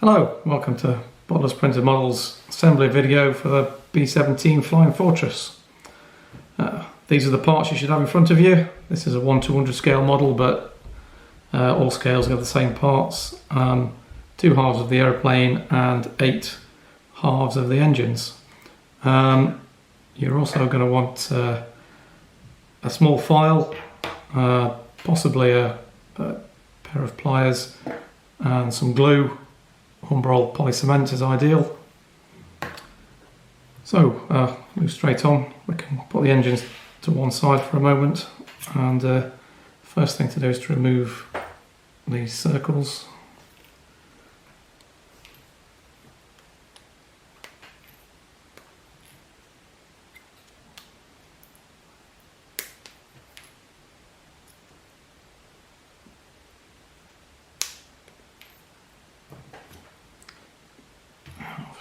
Hello, welcome to Bottless Printed Models assembly video for the B17 Flying Fortress. These are the parts you should have in front of you. This is a 1/200 scale model, but all scales have the same parts. 2 halves of the aeroplane and 8 halves of the engines. You're also going to want a small file, possibly a pair of pliers and some glue. Humbrol polycement is ideal. So, move straight on. We can put the engines to one side for a moment, and first thing to do is to remove these circles.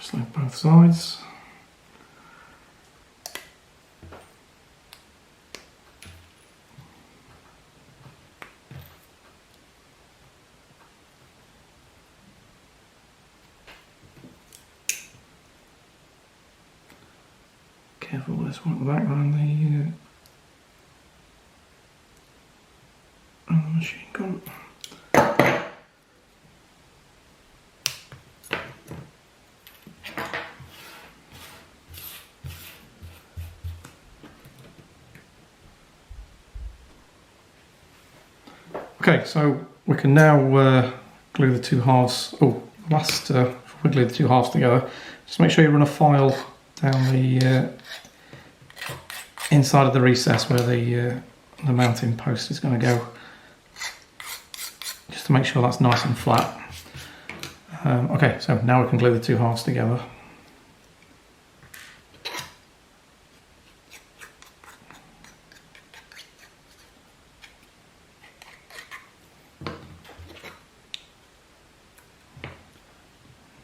Obviously both sides. Careful with this one at the back around the machine gun. Okay, so we can now glue the 2 halves. Before we glue the 2 halves together, just make sure you run a file down the inside of the recess where the mounting post is going to go, just to make sure that's nice and flat. Okay, so now we can glue the 2 halves together.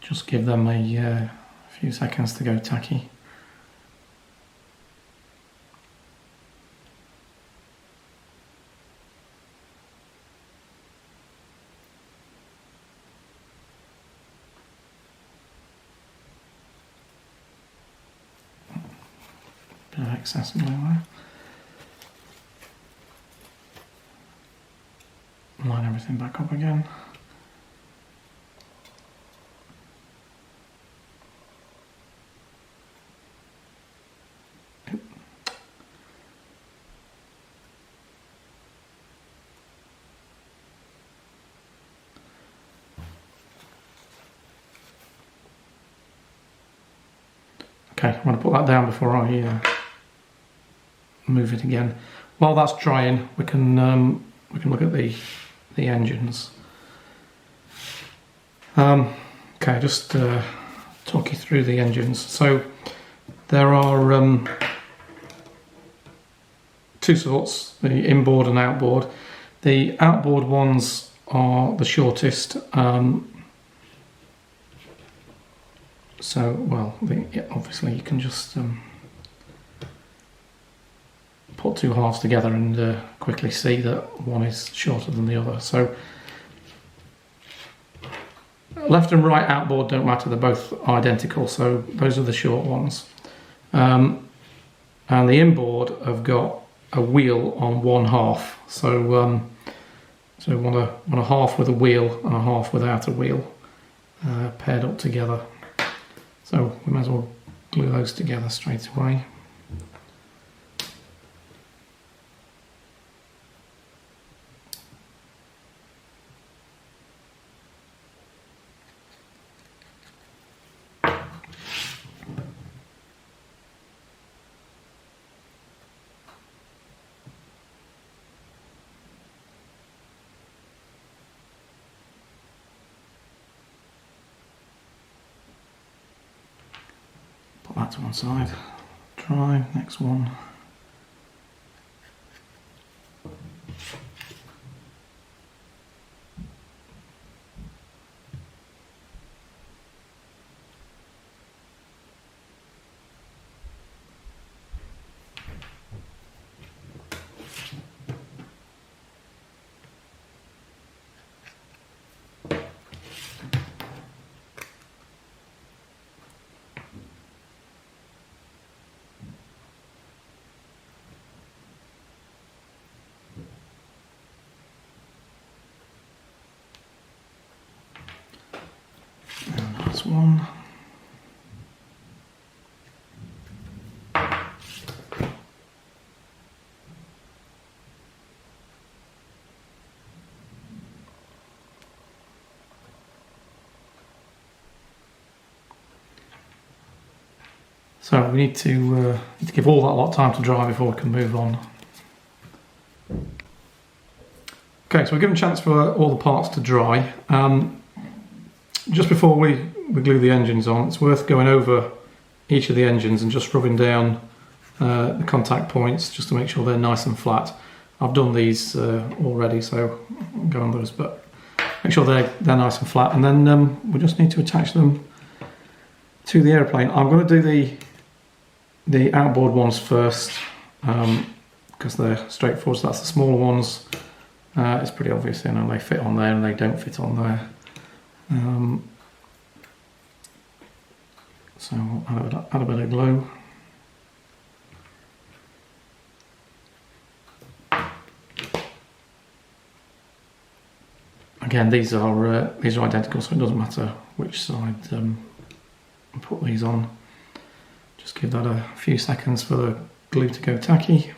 Just give them a few seconds to go tacky. Bit of excess glue there. Line everything back up again. Okay, I'm going to put that down before I move it again. While that's drying, we can look at the engines. Okay, just talk you through the engines. So there are 2 sorts: the inboard and outboard. The outboard ones are the shortest. Obviously you can just put 2 halves together and quickly see that one is shorter than the other. So left and right outboard don't matter, they're both identical, so those are the short ones. And the inboard have got a wheel on 1 half, so want a half with a wheel and a half without a wheel paired up together. So we might as well glue those together straight away. Put that to one side. Dry, next one. last one. So we need to give all that lot time to dry before we can move on. Okay, so we're given a chance for all the parts to dry. Just before we glue the engines on, it's worth going over each of the engines and just rubbing down the contact points just to make sure they're nice and flat. I've done these already, so I'll go on those, but make sure they're nice and flat. And then we just need to attach them to the airplane. I'm going to do the outboard ones first because they're straightforward. So that's the smaller ones. It's pretty obvious, you know, they fit on there and they don't fit on there. So I'll add a bit of glue. Again, these are identical, so it doesn't matter which side I put these on. Just give that a few seconds for the glue to go tacky.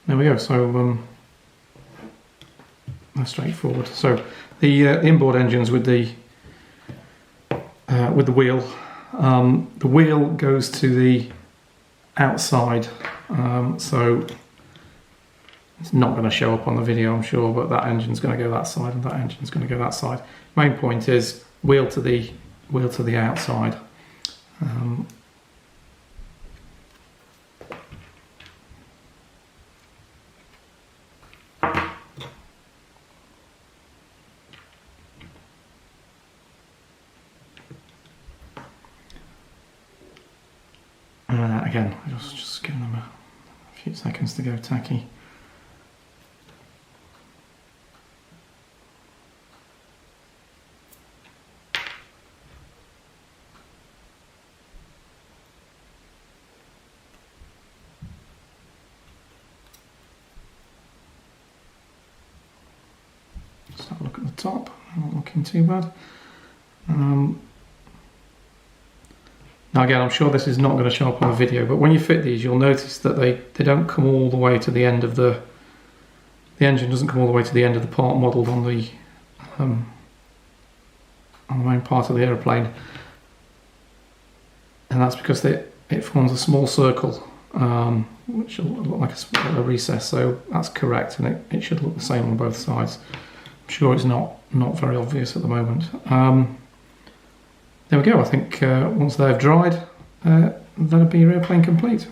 There we go. So that's straightforward. So the inboard engines with the wheel. The wheel goes to the outside, so it's not going to show up on the video, I'm sure. But that engine's going to go that side, and that engine's going to go that side. Main point is wheel to the outside. Again, just giving them a few seconds to go tacky. Just have a look at the top, not looking too bad. Now again, I'm sure this is not going to show up on the video, but when you fit these, you'll notice that they don't come all the way to the end of the engine doesn't come all the way to the end of the part modelled on the main part of the aeroplane, and that's because it forms a small circle, which will look like a recess. So that's correct, and it should look the same on both sides. I'm sure it's not very obvious at the moment. There we go. I think once they've dried, that'll be your airplane complete.